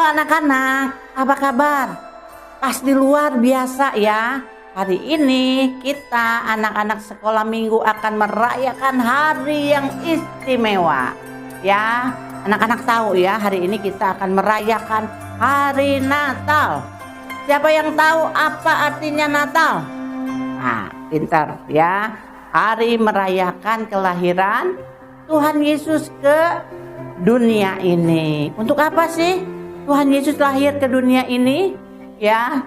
anak-anak, apa kabar? Pasti luar biasa ya. Hari ini kita anak-anak sekolah minggu akan merayakan hari yang istimewa. Ya, anak-anak tahu ya, hari ini kita akan merayakan hari Natal. Siapa yang tahu apa artinya Natal? Nah, pintar ya. Hari merayakan kelahiran Tuhan Yesus ke dunia ini. Untuk apa sih Tuhan Yesus lahir ke dunia ini? Ya,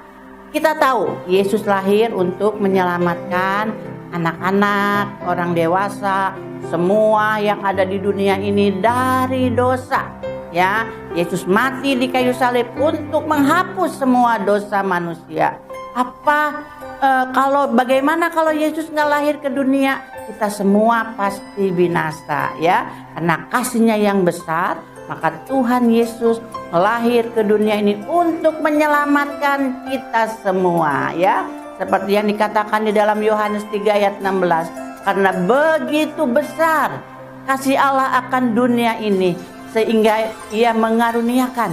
kita tahu Yesus lahir untuk menyelamatkan anak-anak, orang dewasa, semua yang ada di dunia ini dari dosa. Ya, Yesus mati di kayu salib untuk menghapus semua dosa manusia. Bagaimana kalau Yesus nggak lahir ke dunia? Kita semua pasti binasa ya. Karena kasihnya yang besar, maka Tuhan Yesus lahir ke dunia ini untuk menyelamatkan kita semua ya. Seperti yang dikatakan di dalam Yohanes 3 ayat 16. Karena begitu besar kasih Allah akan dunia ini, sehingga Ia mengaruniakan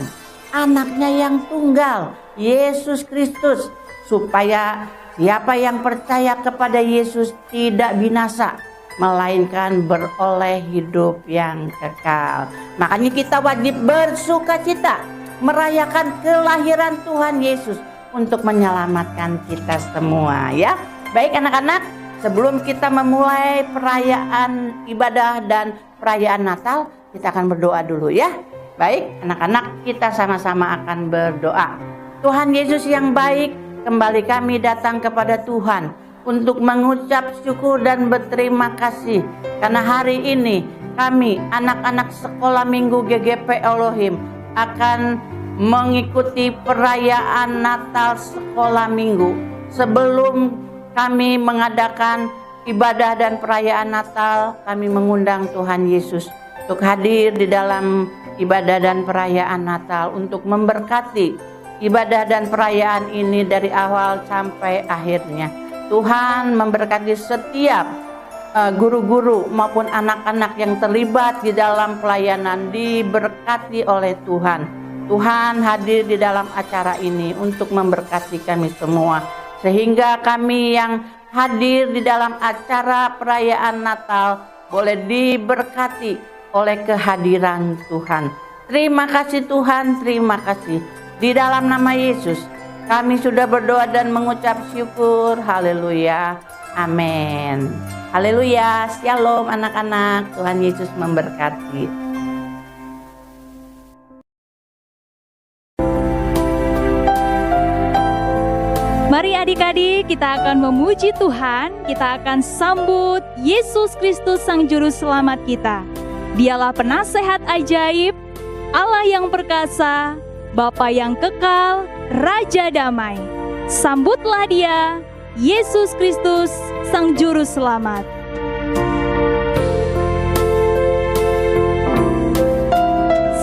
anaknya yang tunggal, Yesus Kristus, supaya siapa yang percaya kepada Yesus tidak binasa, melainkan beroleh hidup yang kekal. Makanya kita wajib bersukacita merayakan kelahiran Tuhan Yesus untuk menyelamatkan kita semua ya. Baik anak-anak, sebelum kita memulai perayaan ibadah dan perayaan Natal, kita akan berdoa dulu ya. Baik anak-anak, kita sama-sama akan berdoa. Tuhan Yesus yang baik, kembali kami datang kepada Tuhan untuk mengucap syukur dan berterima kasih karena hari ini kami anak-anak sekolah minggu GGP Elohim akan mengikuti perayaan Natal sekolah minggu. Sebelum kami mengadakan ibadah dan perayaan Natal, kami mengundang Tuhan Yesus untuk hadir di dalam ibadah dan perayaan Natal untuk memberkati ibadah dan perayaan ini dari awal sampai akhirnya. Tuhan memberkati setiap guru-guru maupun anak-anak yang terlibat di dalam pelayanan, diberkati oleh Tuhan. Tuhan hadir di dalam acara ini untuk memberkati kami semua, sehingga kami yang hadir di dalam acara perayaan Natal boleh diberkati oleh kehadiran Tuhan. Terima kasih Tuhan, terima kasih. Di dalam nama Yesus kami sudah berdoa dan mengucap syukur. Haleluya, amin. Haleluya, shalom anak-anak. Tuhan Yesus memberkati. Mari adik-adik, kita akan memuji Tuhan. Kita akan sambut Yesus Kristus Sang Juru Selamat kita. Dialah penasehat ajaib, Allah yang perkasa, Bapa yang kekal, Raja damai. Sambutlah Dia, Yesus Kristus, Sang Juru Selamat.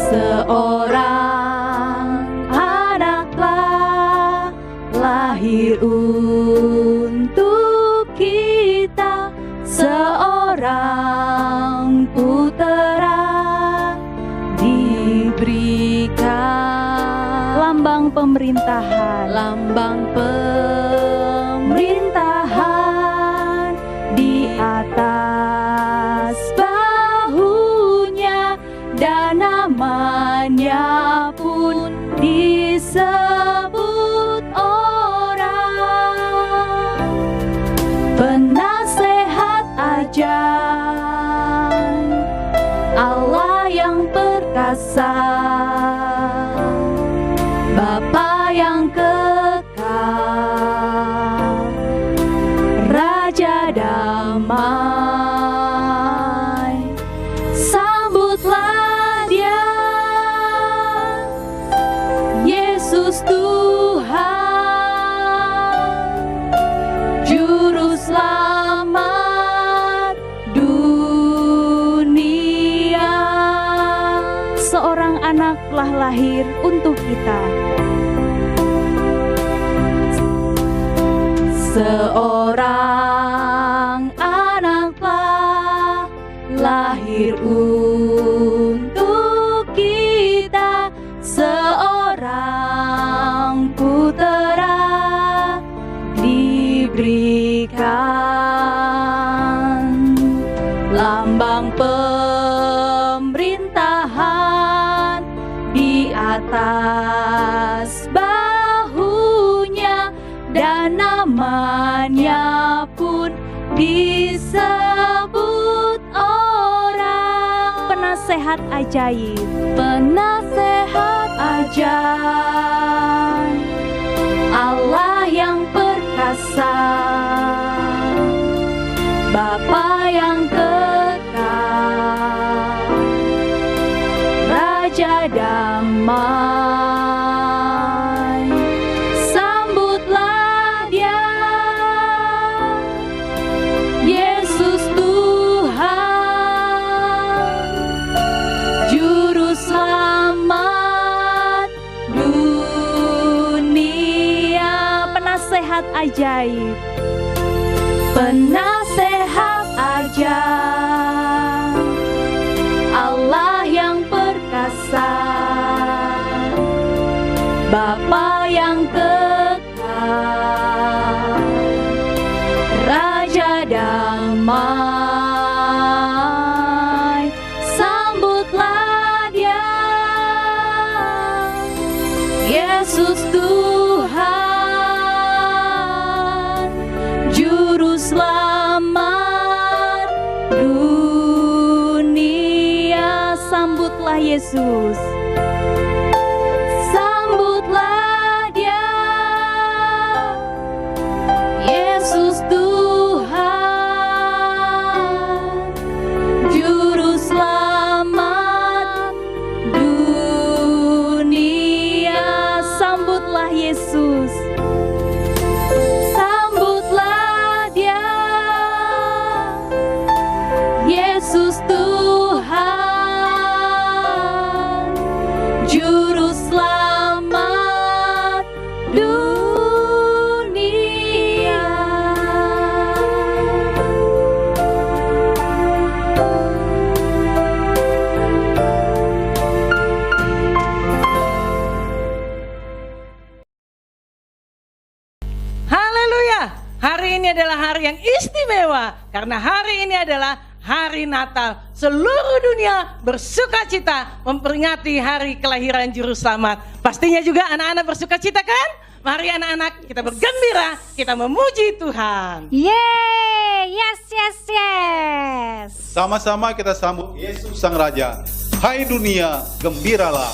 Seorang anaklah lahir untuk kita, seorang putera diberikan. Lambang pemerintahan di atas bahunya, dan namanya pun disebut orang penasehat ajaib, Allah yang perkasa, Bapa yang kekal, Raja damai. Sambutlah Dia, Yesus Tuhan, Juru Selamat dunia. Seorang anak telah lahir untuk kita. Seorang anak telah lahir untuk kita, seorang diberikan, lambang pemerintahan di atas bahunya, dan namanya pun disebut orang penasehat ajaib. Penasehat ajaib, Allah yang perkasa, Bapa yang kekal, Raja damai, sambutlah Dia, Yesus Tuhan, Juru Selamat dunia. Penasehat ajaib, penasehat ajaib, Allah yang perkasa, Bapa yang kekal, Raja damai, sambutlah Dia, Yesus Tuhan, Juru Selamat dunia. Sambutlah Yesus, sambutlah Dia, Yesus Tuhan, Juru Selamat dunia. Sambutlah Yesus, sambutlah Dia, Yesus Tuhan, Juru Selamat dunia. Haleluya. Hari ini adalah hari yang istimewa karena hari ini adalah hari Natal. Seluruh dunia bersuka cita memperingati hari kelahiran Juru Selamat. Pastinya juga anak-anak bersuka cita kan? Mari anak-anak kita bergembira, kita memuji Tuhan. Yeay, yes. Sama-sama kita sambut Yesus Sang Raja. Hai dunia, gembiralah.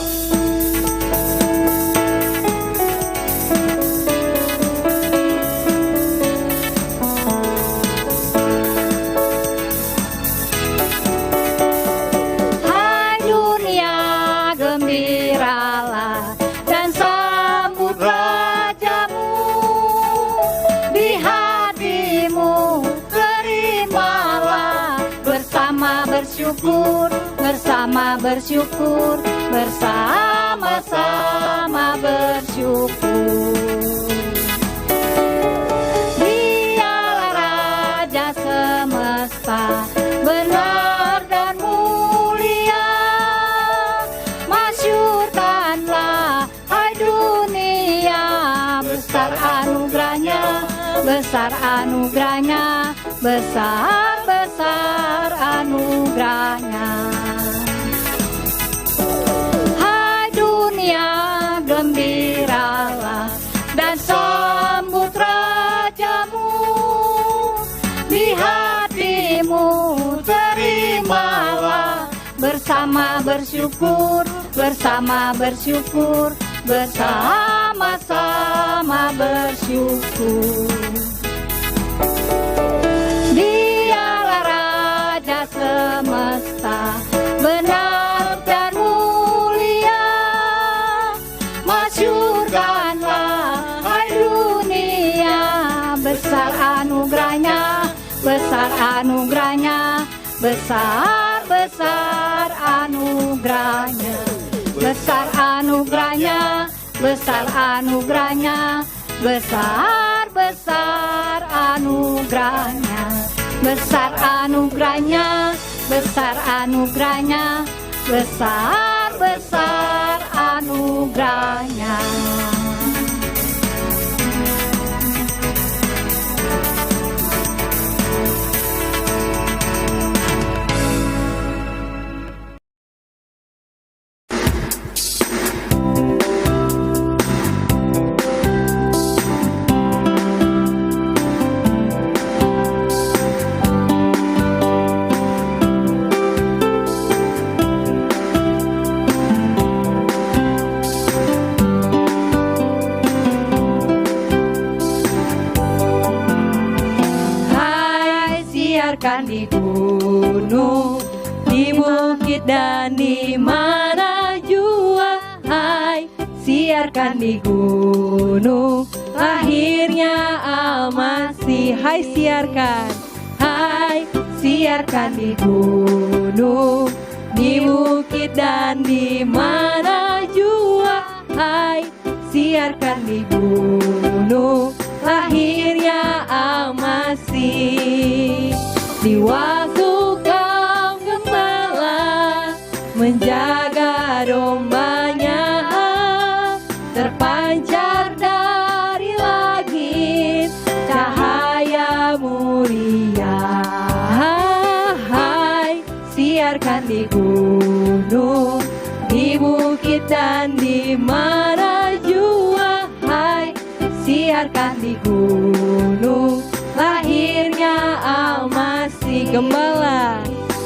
Hai dunia, gembiralah dan sambut Rajamu. Di hatimu terimalah, bersama bersyukur, bersama-sama bersyukur. Dialah Raja semesta, benar dan mulia. Masyurkanlah hai dunia, besar anugerahnya, besar anugerahnya, besar anugerahnya. Hai dunia, gembiralah dan sambut Rajamu. Di hatimu terimalah, bersama bersyukur, bersama-sama bersyukur. Dialah Raja semesta, benar dan mulia. Masyurkanlah hai dunia, besar anugerahnya, besar anugerahnya, besar anugerahnya, besar anugerahnya, besar anugerahnya, besar anugerahnya, besar anugerahnya, besar anugerahnya, besar anugerahnya. siarkan di gunung, di bukit dan di mana jua. Hai, siarkan di gunung, lahirnya Al-Masih. Hai, siarkan. Hai, siarkan di gunung, di bukit dan di mana jua. Hai, siarkan di gunung, lahirnya Al-Masih. Di waktu kaum gembala menjaga dombanya, terpancar dari langit cahaya mulia. Hai, siarkan di gunung, di bukit dan di mana jua. Hai, siarkan di gunung, lahirnya Al-Masih.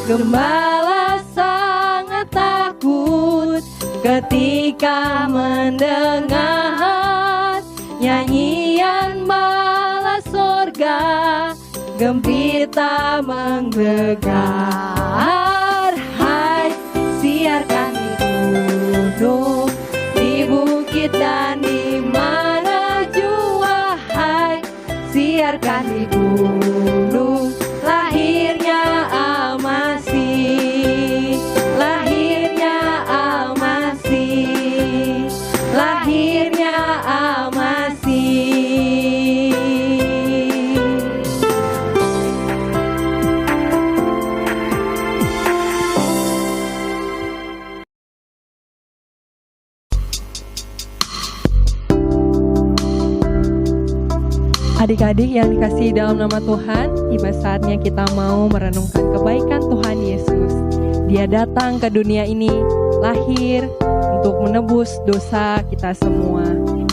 Gembala sangat takut ketika mendengar nyanyian bala sorga, gembira menggelegar. Hai, siarkan di gunung, di bukit dan di mana jua. Hai, siarkan di gunung, lahirnya Al-Masih. Lahirnya Al-Masih, lahirnya Al-Masih. Adik-adik yang dikasihi dalam nama Tuhan, tiba saatnya kita mau merenungkan kebaikan Tuhan Yesus. Dia datang ke dunia ini, lahir untuk menebus dosa kita semua.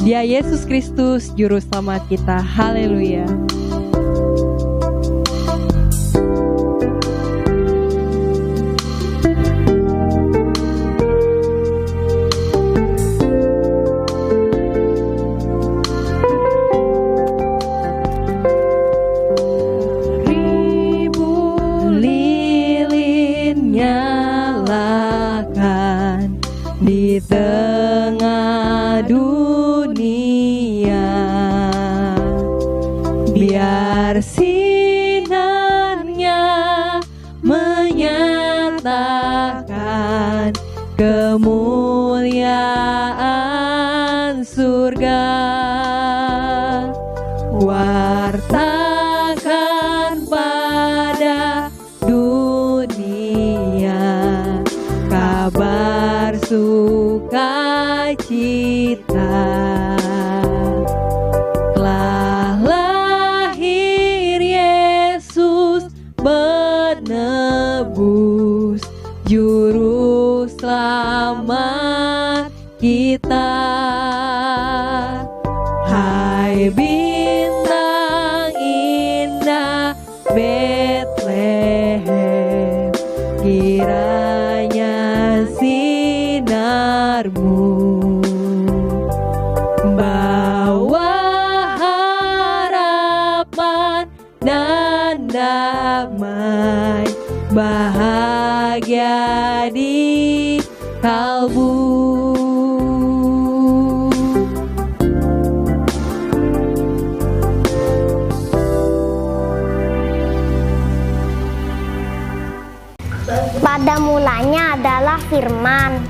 Dia Yesus Kristus, Juru Selamat kita. Haleluya. Di tengah dunia, biar sinarnya menyatakan kemuliaan surga. Wartakan pada dunia kabar sukacita, telah lahir Yesus menebus Juru Selamat kita. Hai bintang indah Betlehem, kiranya sinarmu bawa harapan dan damai, bahagia di kalbu. Pada mulanya adalah firman.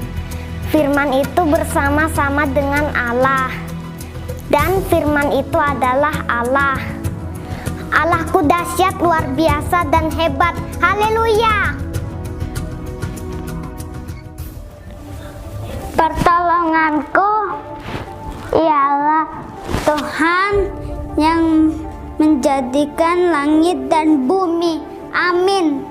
Firman itu bersama-sama dengan Allah, dan firman itu adalah Allah. Allahku dahsyat, luar biasa dan hebat. Haleluya. Pertolonganku ialah Tuhan yang menjadikan langit dan bumi. Amin.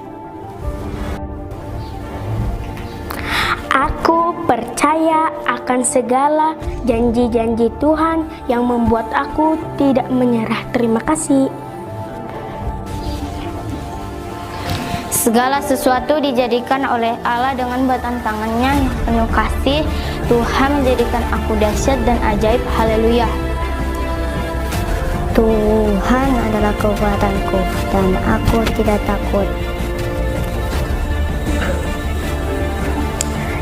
Aku percaya akan segala janji-janji Tuhan yang membuat aku tidak menyerah. Terima kasih. Segala sesuatu dijadikan oleh Allah dengan batan tangannya yang penuh kasih. Tuhan menjadikan aku dahsyat dan ajaib. Haleluya. Tuhan adalah kekuatanku dan aku tidak takut.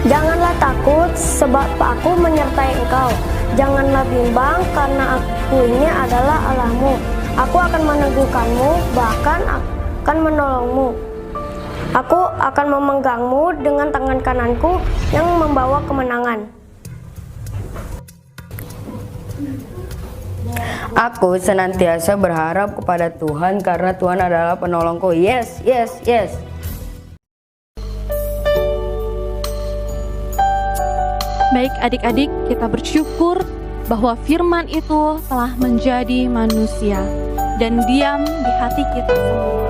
Janganlah takut sebab aku menyertai engkau. Janganlah bimbang karena aku ini adalah Allahmu. Aku akan meneguhkanmu, bahkan akan menolongmu. Aku akan memenggangmu dengan tangan kananku yang membawa kemenangan. Aku senantiasa berharap kepada Tuhan karena Tuhan adalah penolongku. Yes, yes, yes. Baik adik-adik, kita bersyukur bahwa firman itu telah menjadi manusia dan diam di hati kita semua.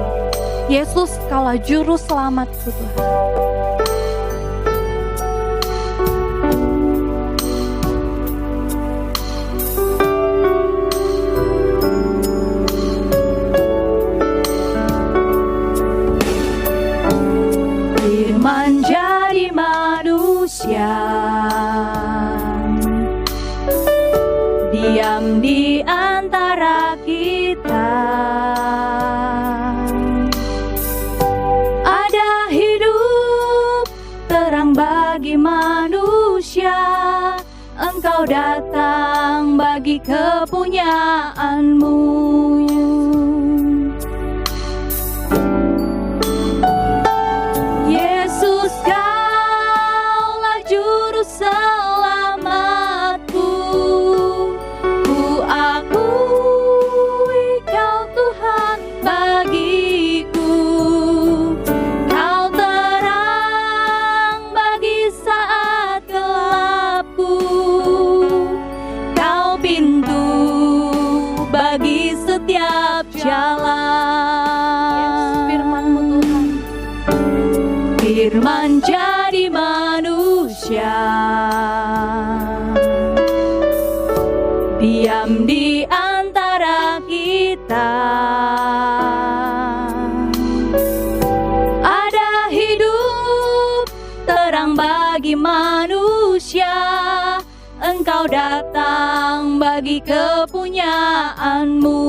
Yesus, Kaulah juru selamatku Tuhan. Firman jadi manusia, diam di antara kita. Ada hidup terang bagi manusia, Engkau datang bagi kepunyaanmu. Yesus, Kaulah juru selamatku. Ku akui Kau Tuhan bagiku. Kau terang bagi saat gelapku. Kau pintu bagi setiap jalan. Firman-Mu Tuhan. Firman jadi manusia, diam di antara kita. Ada hidup terang bagi manusia, Engkau datang bagi kepunyaanmu.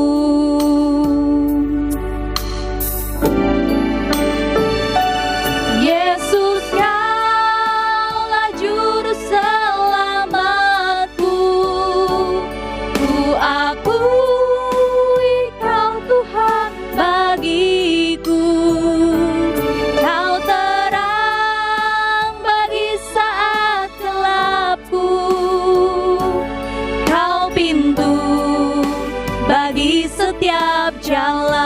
Yesus, Kaulah juru selamatku. Ku akui Kau Tuhan bagiku. Kau terang bagi saat gelapku. Kau pintu bagi setiap jalan.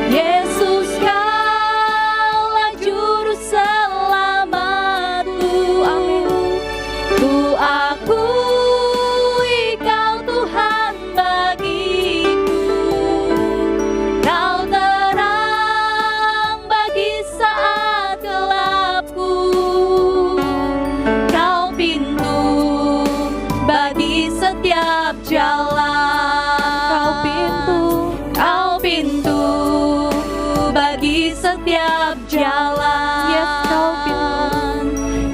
Yesus, Kaulah juru selamatku. Amin. Ku akui Kau Tuhan bagiku. Kau terang bagi saat gelapku. Kau pintu bagi setiap jalan. Kau pintu bagi setiap jalan. Yes,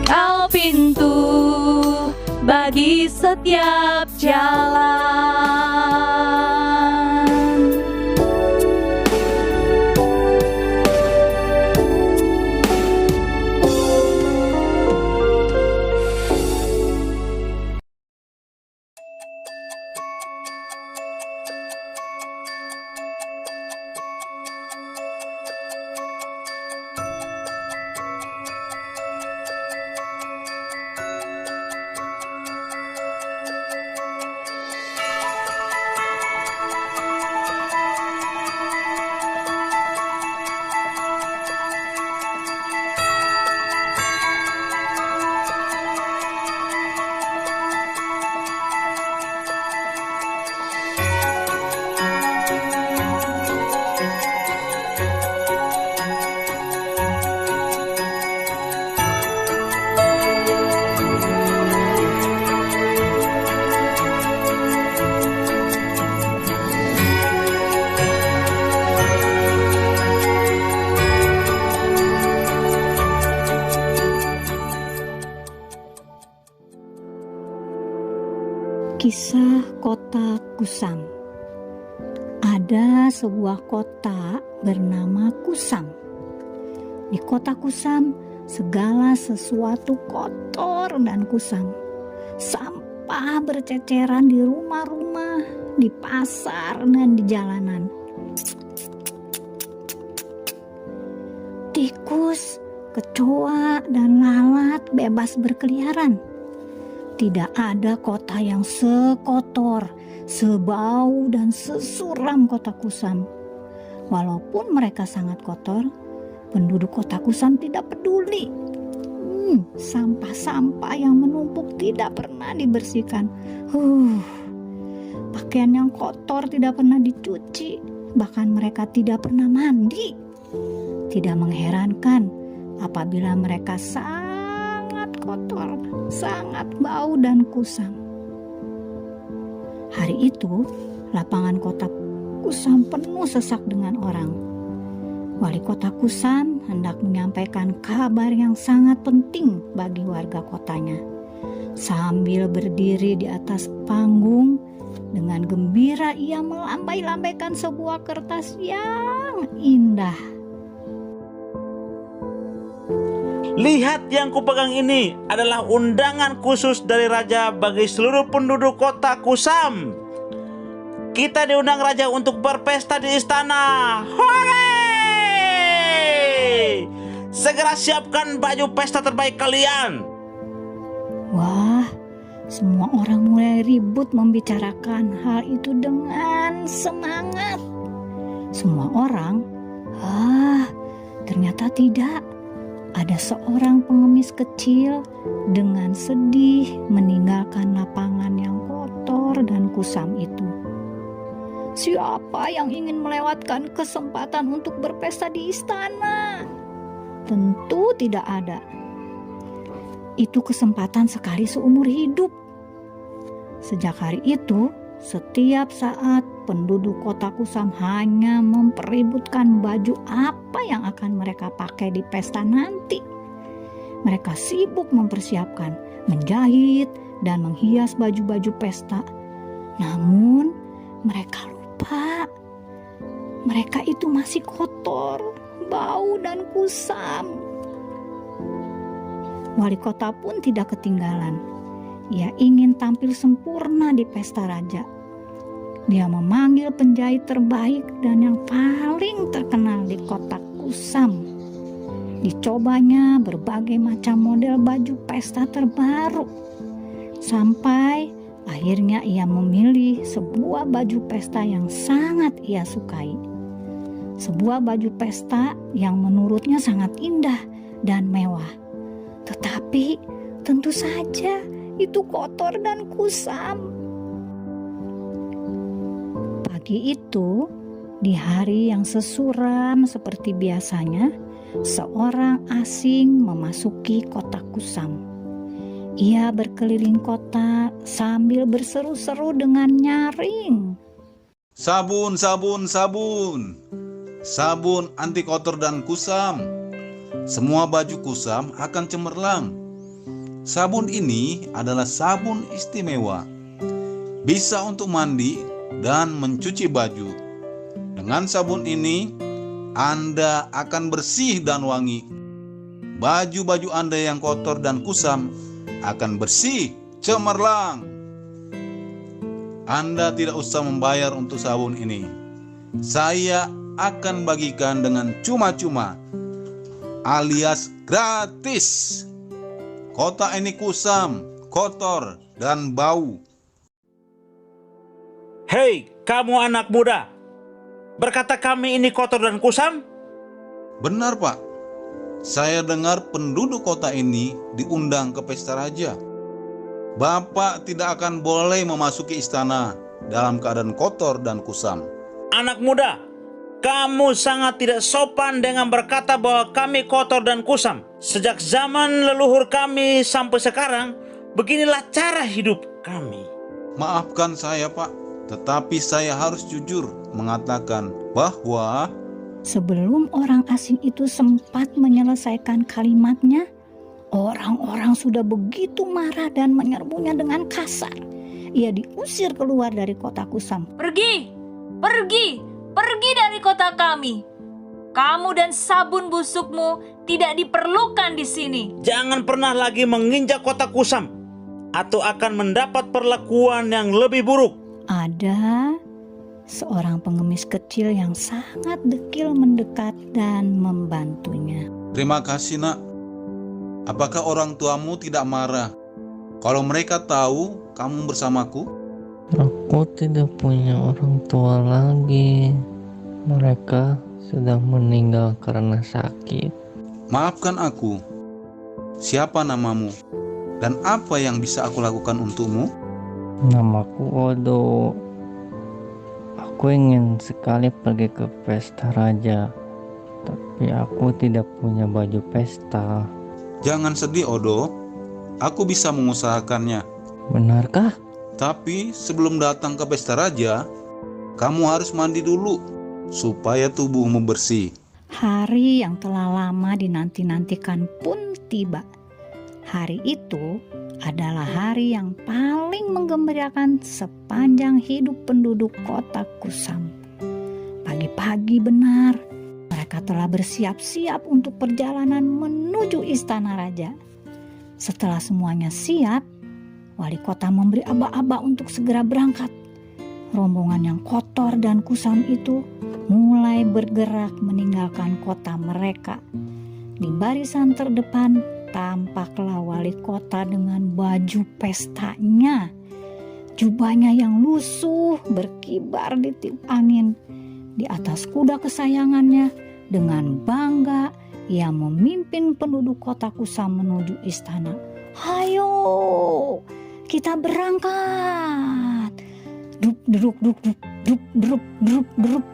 Kau pintu bagi setiap jalan. Kisah Kotak Kusam. Ada sebuah kota bernama Kusam. Di kota Kusam, segala sesuatu kotor dan kusam. Sampah berceceran di rumah-rumah, di pasar, dan di jalanan. Tikus, kecoa, dan lalat bebas berkeliaran. Tidak ada kota yang sekotor, sebau, dan sesuram kota Kusam. Walaupun mereka sangat kotor, penduduk kota Kusam tidak peduli. Sampah-sampah yang menumpuk tidak pernah dibersihkan. Pakaian yang kotor tidak pernah dicuci, bahkan mereka tidak pernah mandi. Tidak mengherankan apabila mereka sangat kotor, sangat bau dan kusam. Hari itu, lapangan kota Kusam penuh sesak dengan orang. Wali kota Kusam hendak menyampaikan kabar yang sangat penting bagi warga kotanya. Sambil berdiri di atas panggung, dengan gembira ia melambai-lambaikan sebuah kertas yang indah. Lihat yang kupegang ini adalah undangan khusus dari raja bagi seluruh penduduk kota Kusam. Kita diundang raja untuk berpesta di istana. Hore! Segera siapkan baju pesta terbaik kalian. Wah, semua orang mulai ribut membicarakan hal itu dengan semangat. Semua orang, ternyata tidak. Ada seorang pengemis kecil dengan sedih meninggalkan lapangan yang kotor dan kusam itu. Siapa yang ingin melewatkan kesempatan untuk berpesta di istana? Tentu tidak ada. Itu kesempatan sekali seumur hidup. Sejak hari itu, setiap saat penduduk kota Kusam hanya mempeributkan baju apa yang akan mereka pakai di pesta nanti. Mereka sibuk mempersiapkan, menjahit, dan menghias baju-baju pesta. Namun, mereka lupa. Mereka itu masih kotor, bau, dan kusam. Wali kota pun tidak ketinggalan. Ia ingin tampil sempurna di pesta raja. Dia memanggil penjahit terbaik dan yang paling terkenal di kota Kusam. Dicobanya berbagai macam model baju pesta terbaru. Sampai akhirnya ia memilih sebuah baju pesta yang sangat ia sukai. Sebuah baju pesta yang menurutnya sangat indah dan mewah. Tetapi tentu saja itu kotor dan kusam. Pagi itu, di hari yang sesuram seperti biasanya, seorang asing memasuki kota Kusam. Ia berkeliling kota sambil berseru-seru dengan nyaring. Sabun, sabun, sabun. Sabun anti kotor dan kusam. Semua baju kusam akan cemerlang. Sabun ini adalah sabun istimewa. Bisa untuk mandi dan mencuci baju. Dengan sabun ini, Anda akan bersih dan wangi. Baju-baju Anda yang kotor dan kusam akan bersih, cemerlang. Anda tidak usah membayar untuk sabun ini. Saya akan bagikan dengan cuma-cuma, alias gratis. Kota ini kusam, kotor, dan bau. Hei, kamu anak muda, berkata kami ini kotor dan kusam? Benar, Pak. Saya dengar penduduk kota ini diundang ke pesta raja. Bapak tidak akan boleh memasuki istana dalam keadaan kotor dan kusam. Anak muda, kamu sangat tidak sopan dengan berkata bahwa kami kotor dan kusam. Sejak zaman leluhur kami sampai sekarang, beginilah cara hidup kami. Maafkan saya, Pak, tetapi saya harus jujur mengatakan bahwa Sebelum orang asing itu sempat menyelesaikan kalimatnya, orang-orang sudah begitu marah dan menyerbunya dengan kasar. ia diusir keluar dari kota Kusam. Pergi, pergi, pergi dari kota kami. Kamu dan sabun busukmu tidak diperlukan di sini. Jangan pernah lagi menginjak kota Kusam, atau akan mendapat perlakuan yang lebih buruk. Ada seorang pengemis kecil yang sangat dekil mendekat dan membantunya. Terima kasih, Nak. Apakah orang tuamu tidak marah kalau mereka tahu kamu bersamaku? Aku tidak punya orang tua lagi. Mereka sudah meninggal karena sakit. Maafkan aku. Siapa namamu? Dan apa yang bisa aku lakukan untukmu? Namaku Odo. Aku ingin sekali pergi ke pesta raja, tapi aku tidak punya baju pesta. Jangan sedih, Odo. Aku bisa mengusahakannya. Benarkah? Tapi sebelum datang ke pesta raja, kamu harus mandi dulu supaya tubuhmu bersih. Hari yang telah lama dinanti-nantikan pun tiba. Hari itu adalah hari yang paling menggembirakan sepanjang hidup penduduk kota Kusam. Pagi-pagi benar, mereka telah bersiap-siap untuk perjalanan menuju istana raja. Setelah semuanya siap, wali kota memberi aba-aba untuk segera berangkat. Rombongan yang kotor dan kusam itu mulai bergerak meninggalkan kota mereka. Di barisan terdepan tampaklah wali kota dengan baju pestanya. Jubahnya yang lusuh berkibar di tiup angin. Di atas kuda kesayangannya, dengan bangga ia memimpin penduduk kota Kusam menuju istana. Hayo, kita berangkat. Drup, drup, drup, drup, drup, drup, drup, drup.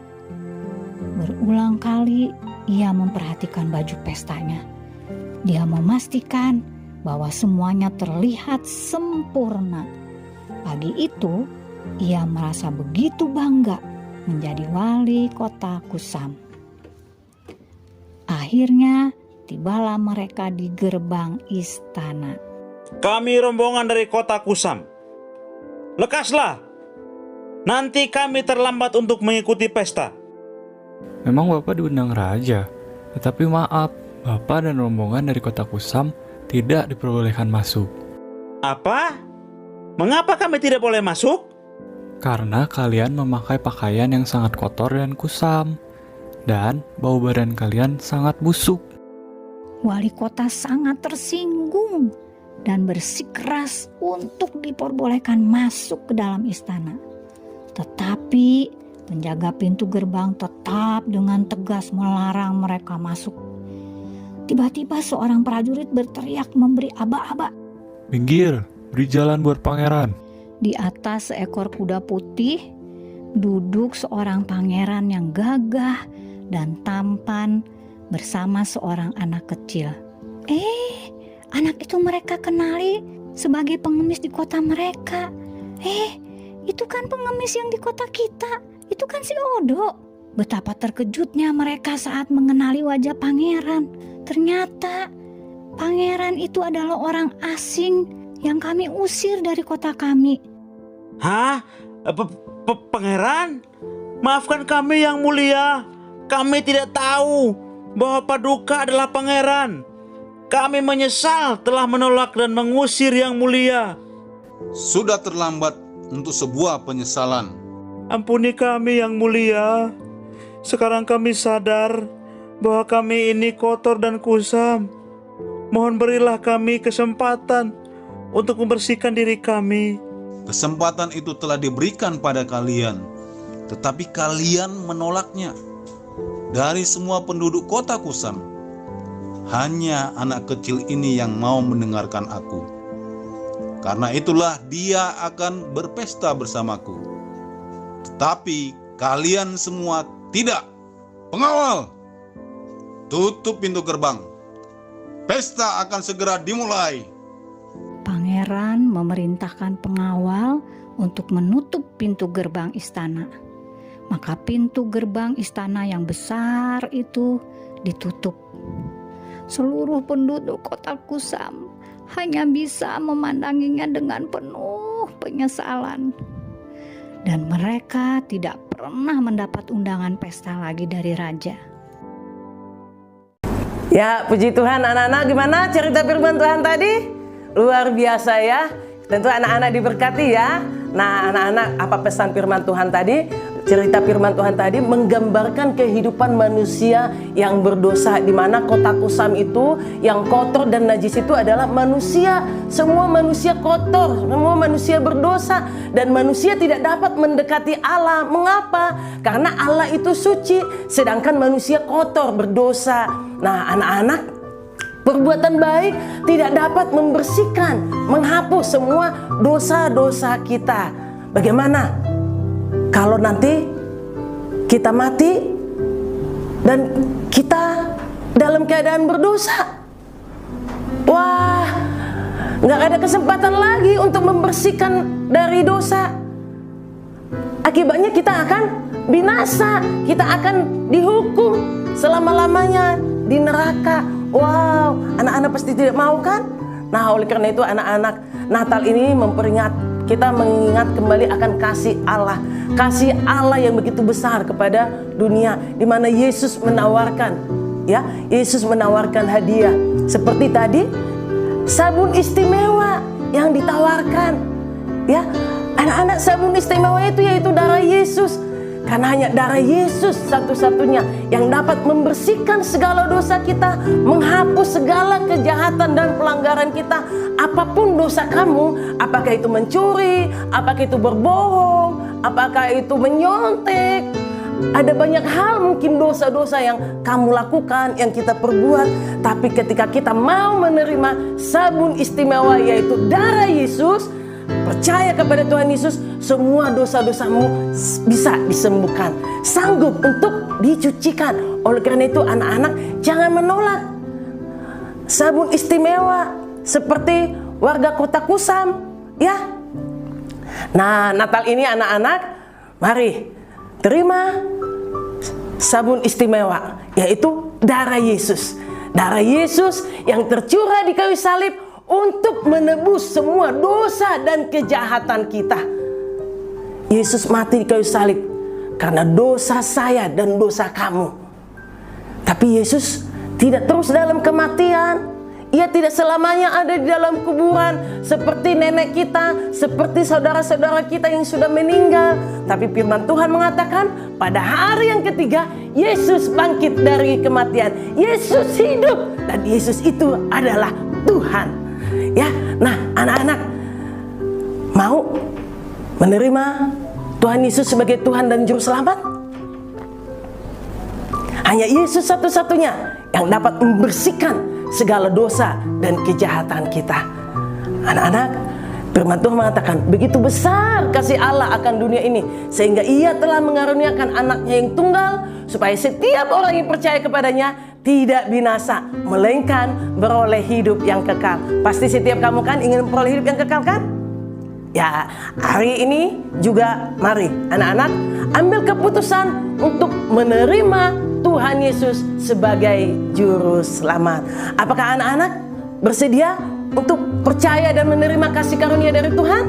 Berulang kali ia memperhatikan baju pestanya. Dia memastikan bahwa semuanya terlihat sempurna. Pagi itu, ia merasa begitu bangga menjadi wali kota Kusam. Akhirnya, tibalah mereka di gerbang istana. Kami rombongan dari kota Kusam. Lekaslah, nanti kami terlambat untuk mengikuti pesta. Memang Bapak diundang raja, tetapi maaf, Bapak dan rombongan dari kota Kusam tidak diperbolehkan masuk. Apa? Mengapa kami tidak boleh masuk? Karena kalian memakai pakaian yang sangat kotor dan kusam, dan bau badan kalian sangat busuk. Wali kota sangat tersinggung dan bersikeras untuk diperbolehkan masuk ke dalam istana. Tetapi penjaga pintu gerbang tetap dengan tegas melarang mereka masuk. Tiba-tiba seorang prajurit berteriak memberi aba-aba. Minggir, beri jalan buat pangeran. Di atas seekor kuda putih duduk seorang pangeran yang gagah dan tampan bersama seorang anak kecil. Anak itu mereka kenali sebagai pengemis di kota mereka. Itu kan pengemis yang di kota kita. Itu kan si Odo. Betapa terkejutnya mereka saat mengenali wajah pangeran. Ternyata pangeran itu adalah orang asing yang kami usir dari kota kami. Hah? Pangeran? Maafkan kami yang mulia. Kami tidak tahu bahwa Paduka adalah pangeran. Kami menyesal telah menolak dan mengusir yang mulia. Sudah terlambat untuk sebuah penyesalan. Ampuni kami yang mulia. Sekarang kami sadar bahwa kami ini kotor dan kusam. Mohon berilah kami kesempatan untuk membersihkan diri kami. Kesempatan itu telah diberikan pada kalian, tetapi kalian menolaknya. Dari semua penduduk kota Kusam, hanya anak kecil ini yang mau mendengarkan aku. Karena itulah dia akan berpesta bersamaku. Tetapi kalian semua tidak. Pengawal, tutup pintu gerbang. Pesta akan segera dimulai. Pangeran memerintahkan pengawal untuk menutup pintu gerbang istana. Maka pintu gerbang istana yang besar itu ditutup. Seluruh penduduk kota Kusam hanya bisa memandanginya dengan penuh penyesalan. Dan mereka tidak pernah mendapat undangan pesta lagi dari raja. Ya, puji Tuhan anak-anak, gimana cerita firman Tuhan tadi? Luar biasa ya. Tentu anak-anak diberkati ya. Nah, anak-anak, apa pesan firman Tuhan tadi? Cerita firman Tuhan tadi menggambarkan kehidupan manusia yang berdosa, di mana kota Kusam itu yang kotor dan najis itu adalah manusia. Semua manusia kotor, semua manusia berdosa, dan manusia tidak dapat mendekati Allah. Mengapa? Karena Allah itu suci, sedangkan manusia kotor, berdosa. Nah, anak-anak, perbuatan baik tidak dapat membersihkan, menghapus semua dosa-dosa kita. Bagaimana kalau nanti kita mati dan kita dalam keadaan berdosa? Wah, nggak ada kesempatan lagi untuk membersihkan dari dosa. Akibatnya kita akan binasa, kita akan dihukum selama-lamanya di neraka. Wow, anak-anak pasti tidak mau kan? Nah, oleh karena itu anak-anak, Natal ini kita mengingat kembali akan kasih Allah. Kasih Allah yang begitu besar kepada dunia, di mana Yesus menawarkan, ya, Yesus menawarkan hadiah. Seperti tadi, sabun istimewa yang ditawarkan. Ya, anak-anak, sabun istimewa itu yaitu darah Yesus. Karena hanya darah Yesus satu-satunya yang dapat membersihkan segala dosa kita, menghapus segala kejahatan dan pelanggaran kita. Apapun dosa kamu, apakah itu mencuri, apakah itu berbohong, apakah itu menyontek, ada banyak hal mungkin dosa-dosa yang kamu lakukan, yang kita perbuat. Tapi ketika kita mau menerima sabun istimewa yaitu darah Yesus, percaya kepada Tuhan Yesus, semua dosa-dosamu bisa disembuhkan, sanggup untuk dicucikan. Oleh karena itu anak-anak, jangan menolak sabun istimewa seperti warga kota Kusam, ya. Nah, Natal ini anak-anak, mari terima sabun istimewa yaitu darah Yesus. Darah Yesus yang tercurah di kayu salib untuk menebus semua dosa dan kejahatan kita. Yesus mati di kayu salib karena dosa saya dan dosa kamu. Tapi Yesus tidak terus dalam kematian. Ia tidak selamanya ada di dalam kuburan seperti nenek kita, seperti saudara-saudara kita yang sudah meninggal. Tapi firman Tuhan mengatakan pada hari yang ketiga Yesus bangkit dari kematian. Yesus hidup dan Yesus itu adalah Tuhan. Ya, nah anak-anak mau menerima Tuhan Yesus sebagai Tuhan dan Juru Selamat? Hanya Yesus satu-satunya yang dapat membersihkan segala dosa dan kejahatan kita. Anak-anak, firman Tuhan mengatakan begitu besar kasih Allah akan dunia ini sehingga Ia telah mengaruniakan anaknya yang tunggal supaya setiap orang yang percaya kepadanya tidak binasa, melainkan beroleh hidup yang kekal. Pasti setiap kamu kan ingin memperoleh hidup yang kekal kan? Ya, hari ini juga mari anak-anak ambil keputusan untuk menerima Tuhan Yesus sebagai Juru Selamat. Apakah anak-anak bersedia untuk percaya dan menerima kasih karunia dari Tuhan?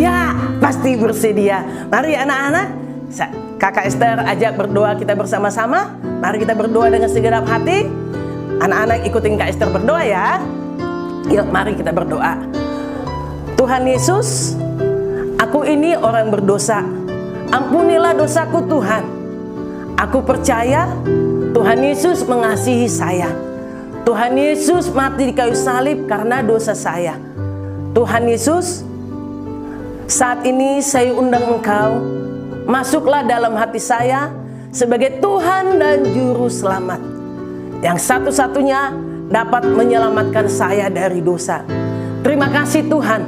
Ya, pasti bersedia. Mari anak-anak, Kakak Esther ajak berdoa kita bersama-sama. Mari kita berdoa dengan segenap hati. Anak-anak ikutin Kak Esther berdoa ya. Yuk, mari kita berdoa. Tuhan Yesus, aku ini orang berdosa. Ampunilah dosaku Tuhan. Aku percaya Tuhan Yesus mengasihi saya. Tuhan Yesus mati di kayu salib karena dosa saya. Tuhan Yesus, saat ini saya undang Engkau, masuklah dalam hati saya sebagai Tuhan dan Juru Selamat yang satu-satunya dapat menyelamatkan saya dari dosa. Terima kasih Tuhan,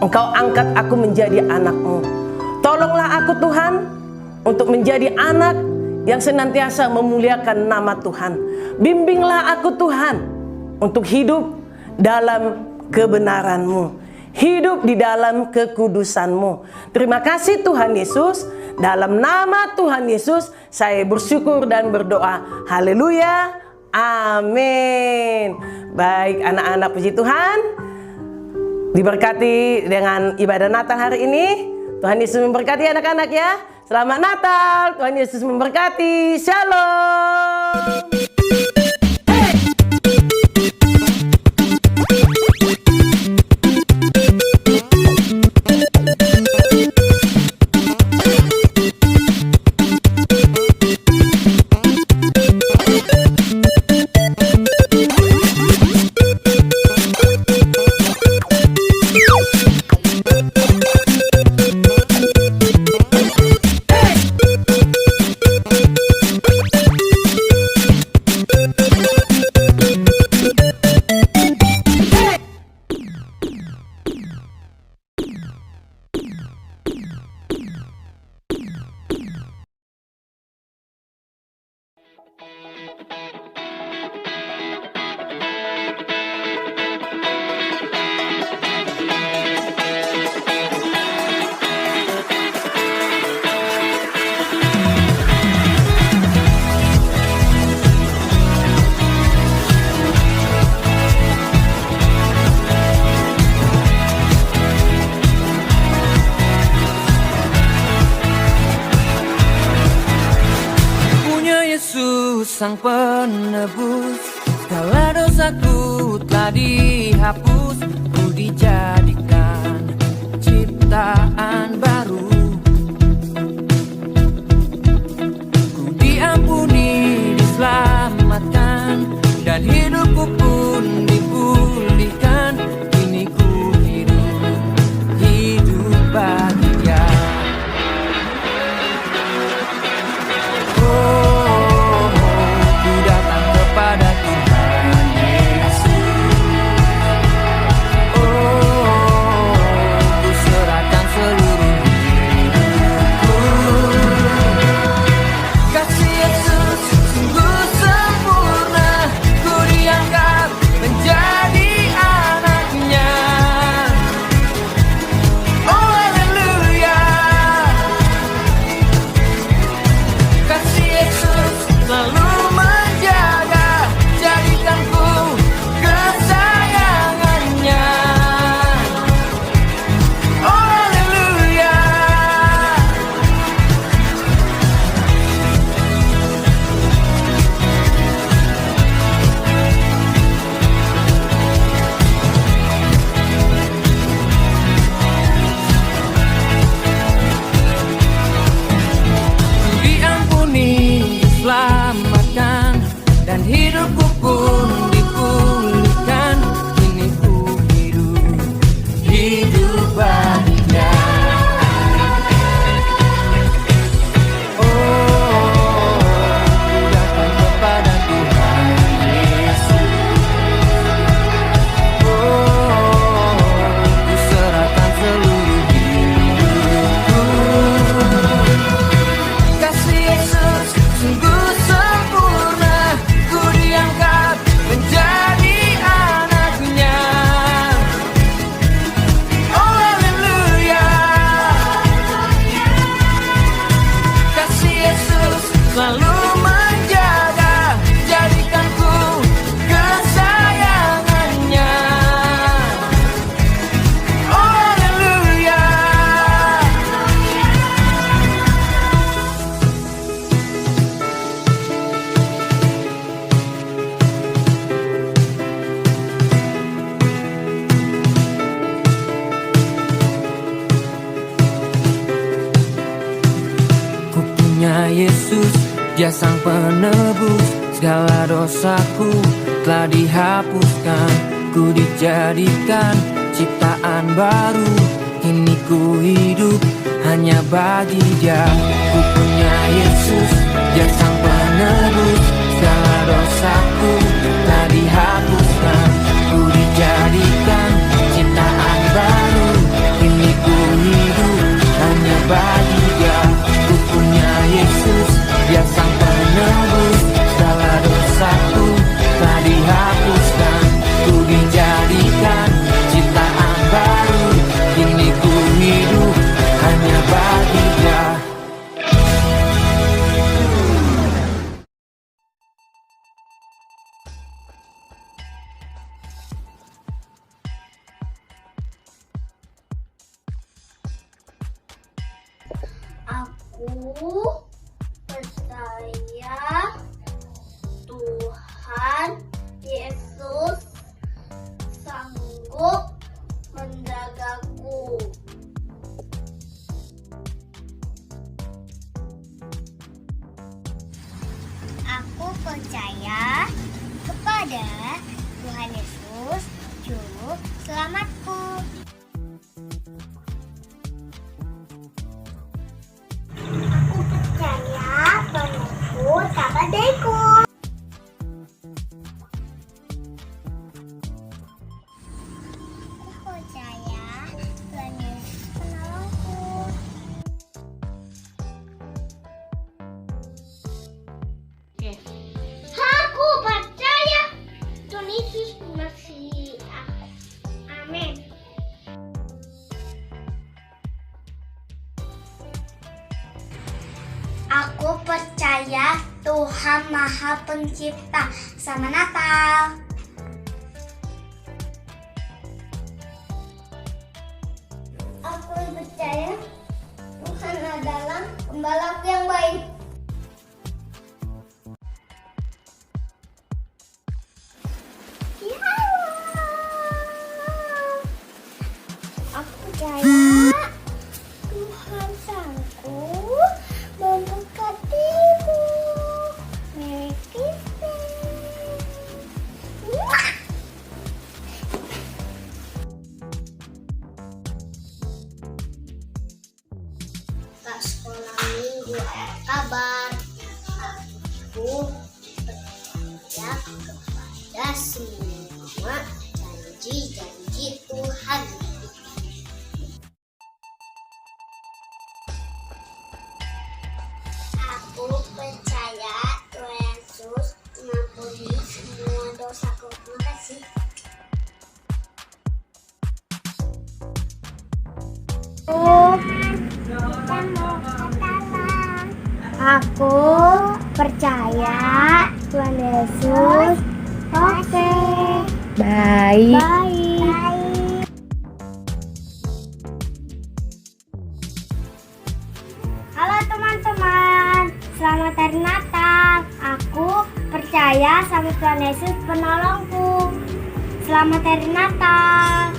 Engkau angkat aku menjadi anak-Mu. Tolonglah aku Tuhan untuk menjadi anak yang senantiasa memuliakan nama Tuhan. Bimbinglah aku Tuhan untuk hidup dalam kebenaran-Mu, hidup di dalam kekudusan-Mu. Terima kasih Tuhan Yesus. Dalam nama Tuhan Yesus saya bersyukur dan berdoa. Haleluya. Amin. Baik anak-anak, puji Tuhan. Diberkati dengan ibadah Natal hari ini. Tuhan Yesus memberkati anak-anak ya. Selamat Natal, Tuhan Yesus memberkati. Shalom. Sang penebus, segala dosaku telah dihapus. Ku dijadikan ciptaan baru. Ku diampuni, diselamatkan, dan hidupku pun dipulihkan. Kini ku hidup bagi Dia. Pada Tuhan Yesus, ku serahkan seluruh hidupku. Kasih Yesus sungguh sempurna, ku diangkat menjadi anaknya. Oh haleluya. Kasih Yesus selalu selamatkan, dan hidupku pun dipulihkan. Kini ku hidup bagi Dia. Ku datang kepada Tuhan Yesus. Ku serahkan seluruh hidupku. Kasih Yesus sungguh sempurna, ku diangkat menjadi anaknya. Oh haleluya. Kasih Yesus selalu menjaga, jadikanku kesayangannya. Oh haleluya. Ku punya Yesus, Dia sang penebus. Segala dosaku telah dihapuskan. Ku dijadikan ciptaan baru. Kini ku hidup hanya bagi Dia. Ku punya Yesus, Dia sang penebus. Segala dosaku telah dihapuskan. Ku dijadikan ciptaan baru. Kini ku hidup hanya bagi Dia. Ku punya Yesus, Dia sang penebus. Segala dosaku telah dihapuskan. Ku dijadikan ciptaan baru. Kini ku hidup hanya bagi Dia. percaya Tuhan Yesus sanggup menjagaku. Aku percaya kepada Tuhan Yesus, Juru Selamatku. Aku percaya padaku kepadaiku. Aku percaya Tuhan Yesus penolongku. Aku percaya Tuhan Yesus mengasihi aku. Amin. Aku percaya Tuhan Maha Pencipta. Selamat Natal. Aku percaya Tuhan adalah pembalap yang baik. Aku percaya Tuhan sanggup memberkatimu. Merry Christmas. Kak sekolah minggu kabar. Aku percaya kepada semua janji-janji Tuhan. Aku percaya Tuhan Yesus mengampuni semua dosaku. Terima kasih. Aku percaya Tuhan Yesus. Oke. Baik. Baik. Halo teman-teman, selamat hari Natal. Aku percaya sama Tuhan Yesus penolongku. Selamat hari Natal.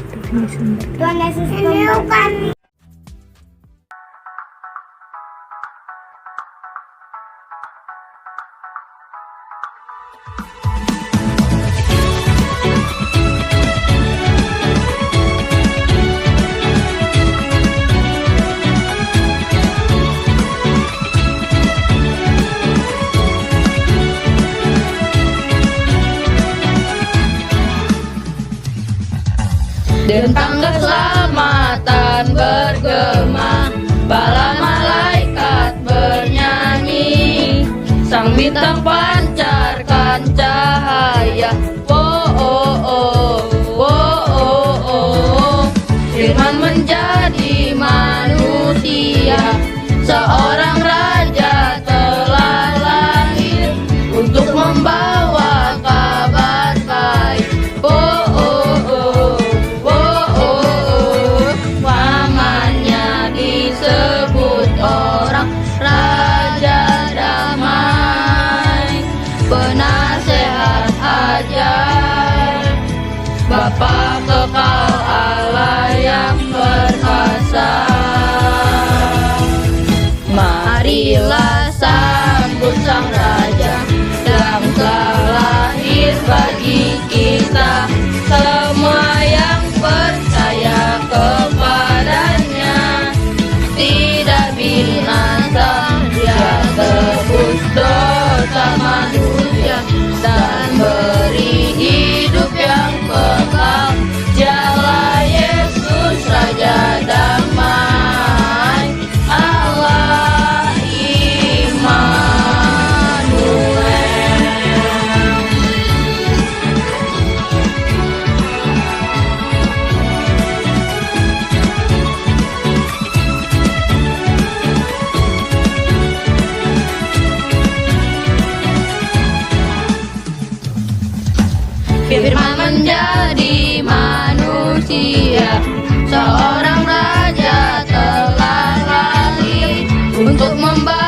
Tuhan Yesus memberkati. Dentang keselamatan bergema, bala malaikat bernyanyi, sang bintang pancarkan cahaya. Oh oh oh, oh oh oh, firman menjadi manusia, seorang raja telah lahir untuk membawa kabar baik. Oh oh oh, namanya disebut orang Raja Damai, penasehat ajaib, Bapa kekal Allah yang perkasa. Marilah sambut sang Raja yang telah lahir bagi kita, semua yang percaya kepadanya tidak binasa. Dia tebus dosa manusia dan beri hidup yang kekal. Dialah Yesus Raja Damai, Allah Immanuel. Firman menjadi manusia, seorang raja telah lahir untuk membawa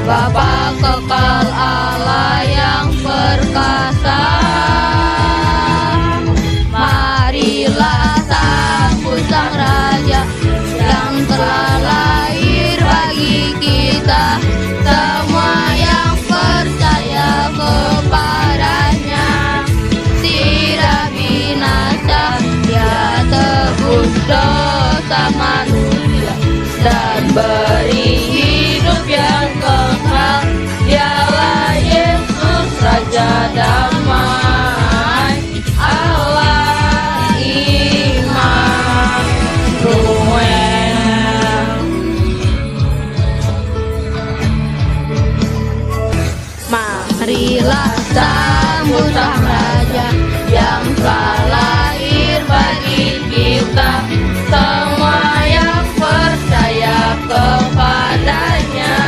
Bapa kekal Allah yang perkasa. Marilah sambut Sang Raja yang telah lahir bagi kita. Semua yang percaya kepadanya tidak binasa. Dia tebus dosa manusia dan beri hidup yang kekal. Dialah Yesus Raja damai, Allah Immanuel. Marilah sambut Sang Raja yang telah lahir bagi kita. Semua yang percaya kepadanya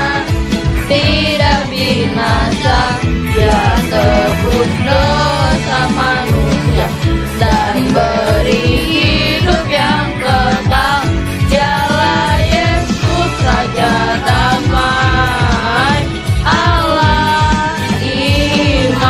tidak binasa. Dia tebus dosa manusia dan beri hidup yang kekal. Dialah Yesus Raja damai, Allah Immanuel.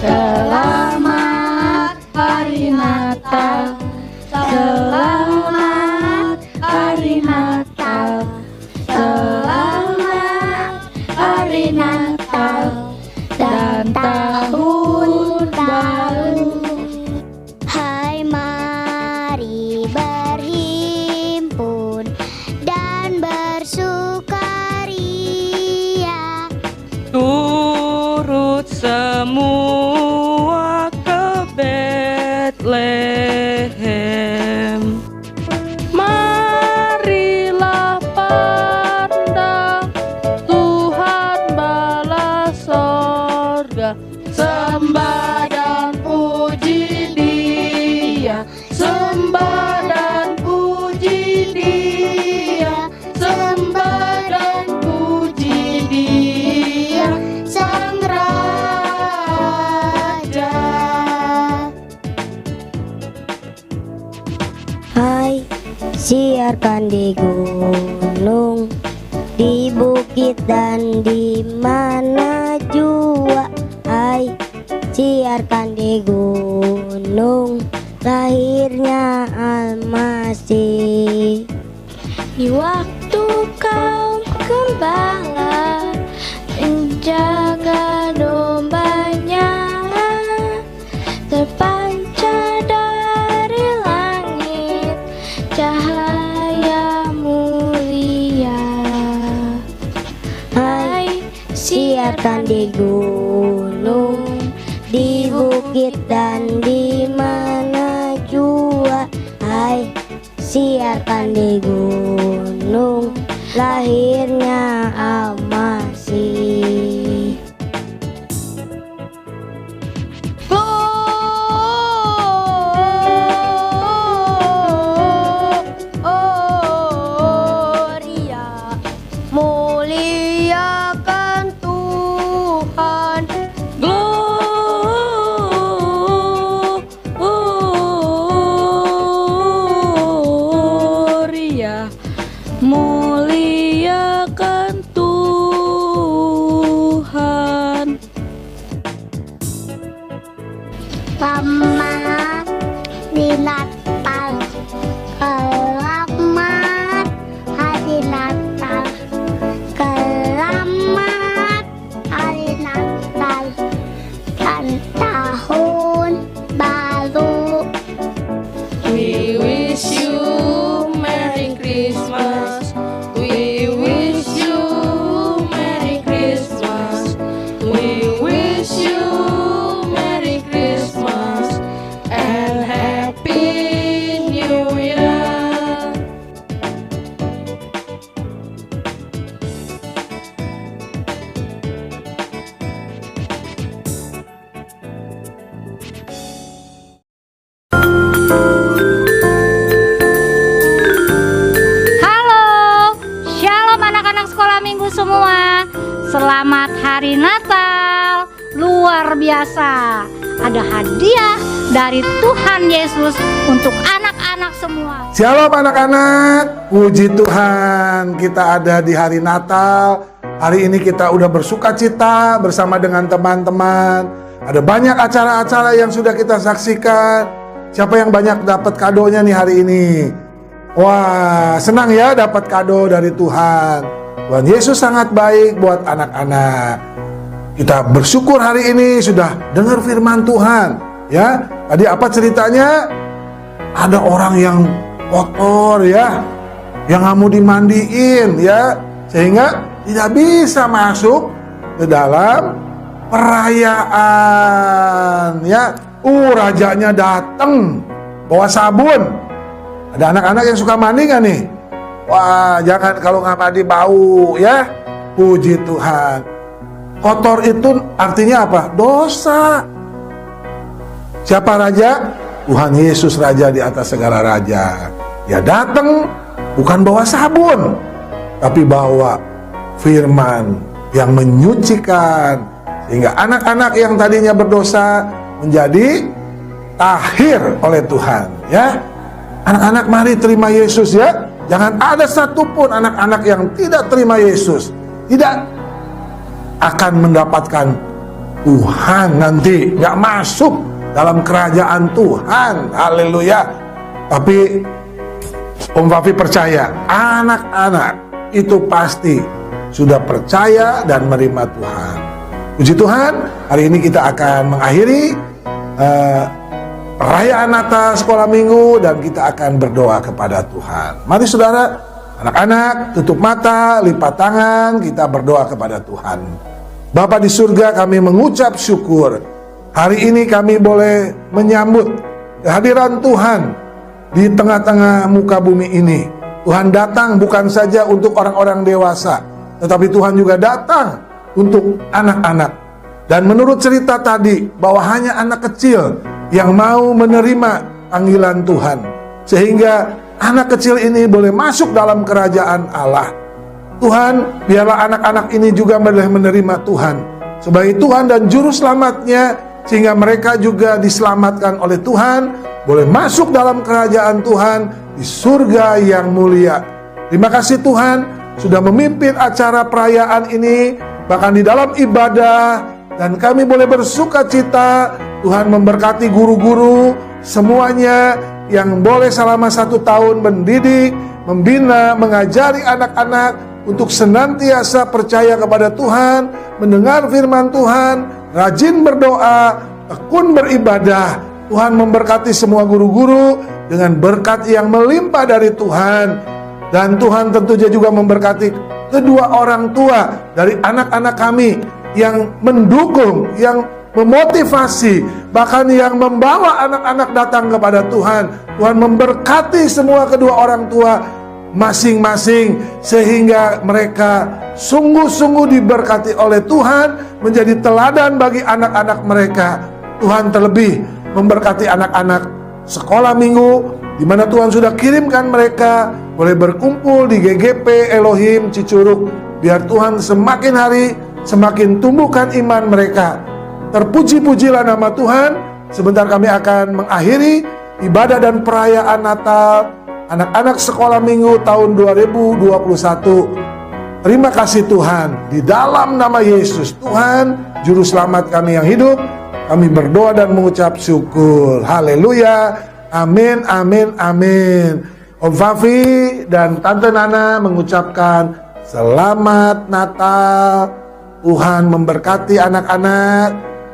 Selamat Hari Natal, selamat Hari Natal, selamat Hari Natal dan Tahun Baru. Hai, mari berhimpun dan bersukaria. Turut semua ke Betlehem. Marilah pandang Tuhan bala sorga. Sembah dan puji Dia, sembah dan puji Dia, sembah dan puji Dia, Sang Raja. Hai, siarkan di gunung, di bukit dan di mana jua. Hai, siarkan di gunung, lahirnya Almasih. Di waktu kaum gembala menjaga dombanya, terpancar dari langit cahaya mulia. Hai, siarkan di gunung, di bukit dan di mana jua. Hai, siarkan di gunung, lahirnya Almasih. Gloria, muliakan Tuhan. Gloria, muliakan Tuhan. Selamat di Natal, selamat hari Natal, selamat hari Natal dan Tahun Baru. We wish you Merry Christmas. We wish you Merry Christmas. We wish you Merry Christmas and Happy New Year. luar biasa. Ada hadiah dari Tuhan Yesus untuk anak-anak semua. Shalom anak-anak, puji Tuhan, kita ada di hari Natal. Hari ini kita udah bersuka cita bersama dengan teman-teman. Ada banyak acara-acara yang sudah kita saksikan. Siapa yang banyak dapat kadonya nih hari ini? Wah, senang ya dapat kado dari Tuhan. Tuhan Yesus sangat baik buat anak-anak. Kita bersyukur hari ini sudah dengar firman Tuhan. Ya, tadi apa ceritanya? Ada orang yang kotor ya, yang nggak mau dimandiin ya, sehingga tidak bisa masuk ke dalam perayaan ya. Rajanya datang bawa sabun. Ada anak-anak yang suka mandi nggak nih? Wah, jangan kalau nggak mandi bau ya. Puji Tuhan. Kotor itu artinya apa? Dosa. Siapa raja? Tuhan Yesus raja di atas segala raja. Dia datang bukan bawa sabun, tapi bawa firman yang menyucikan, sehingga anak-anak yang tadinya berdosa menjadi tahir oleh Tuhan ya. Anak-anak mari terima Yesus ya. Jangan ada satupun anak-anak yang tidak terima Yesus, tidak akan mendapatkan Tuhan nanti, nggak masuk dalam kerajaan Tuhan. Haleluya. Tapi Om Fafi percaya anak-anak itu pasti sudah percaya dan menerima Tuhan. Puji Tuhan, hari ini kita akan mengakhiri perayaan Natal sekolah minggu dan kita akan berdoa kepada Tuhan. Mari saudara, anak-anak tutup mata, lipat tangan, kita berdoa kepada Tuhan. Bapa di surga, kami mengucap syukur. Hari ini kami boleh menyambut kehadiran Tuhan di tengah-tengah muka bumi ini. Tuhan datang bukan saja untuk orang-orang dewasa, tetapi Tuhan juga datang untuk anak-anak. Dan menurut cerita tadi, bahwa hanya anak kecil yang mau menerima panggilan Tuhan, sehingga anak kecil ini boleh masuk dalam kerajaan Allah. Tuhan, biarlah anak-anak ini juga boleh menerima Tuhan sebagai Tuhan dan Juru Selamatnya, sehingga mereka juga diselamatkan oleh Tuhan, boleh masuk dalam kerajaan Tuhan di surga yang mulia. Terima kasih Tuhan sudah memimpin acara perayaan ini, bahkan di dalam ibadah, dan kami boleh bersuka cita. Tuhan memberkati guru-guru semuanya yang boleh selama 1 tahun mendidik, membina, mengajari anak-anak untuk senantiasa percaya kepada Tuhan, mendengar firman Tuhan, rajin berdoa, tekun beribadah. Tuhan memberkati semua guru-guru dengan berkat yang melimpah dari Tuhan. Dan Tuhan tentunya juga memberkati kedua orang tua dari anak-anak kami yang mendukung, yang memotivasi, bahkan yang membawa anak-anak datang kepada Tuhan. Tuhan memberkati semua kedua orang tua masing-masing, sehingga mereka sungguh-sungguh diberkati oleh Tuhan, menjadi teladan bagi anak-anak mereka. Tuhan terlebih memberkati anak-anak sekolah minggu, di mana Tuhan sudah kirimkan mereka boleh berkumpul di GGP Elohim Cicurug. Biar Tuhan semakin hari semakin tumbuhkan iman mereka. Terpuji-pujilah nama Tuhan. Sebentar kami akan mengakhiri ibadah dan perayaan Natal anak-anak sekolah minggu tahun 2021. Terima kasih Tuhan. Di dalam nama Yesus, Tuhan Juru Selamat kami yang hidup, kami berdoa dan mengucap syukur. Haleluya. Amin, amin, amin. Om Fafi dan Tante Nana mengucapkan selamat Natal. Tuhan memberkati anak-anak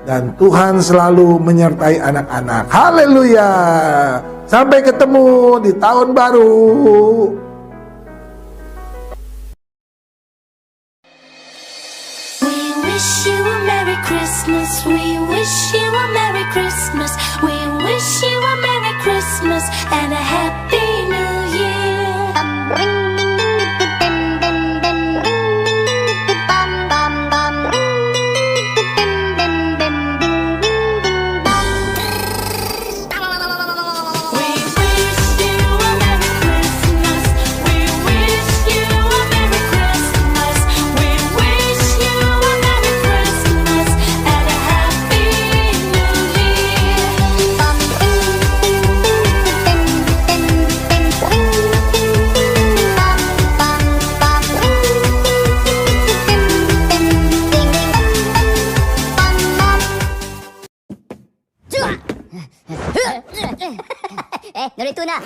dan Tuhan selalu menyertai anak-anak. Haleluya. Sampai ketemu di tahun baru. We wish you a Merry Christmas. We wish you a Merry Christmas. We wish you a Merry Christmas and a Happy New Year. Dari tuna.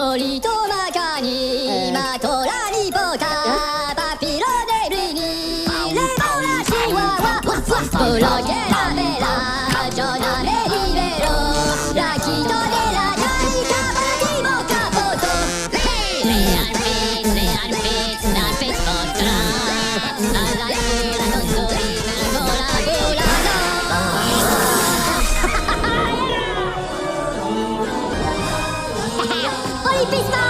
Oli to makani matola ni bota papiro de brini le bola chihuahua bloque la vela jona me libero la quito de la laica para boca foto real pits otra a la isla no soy bola bola Oli pista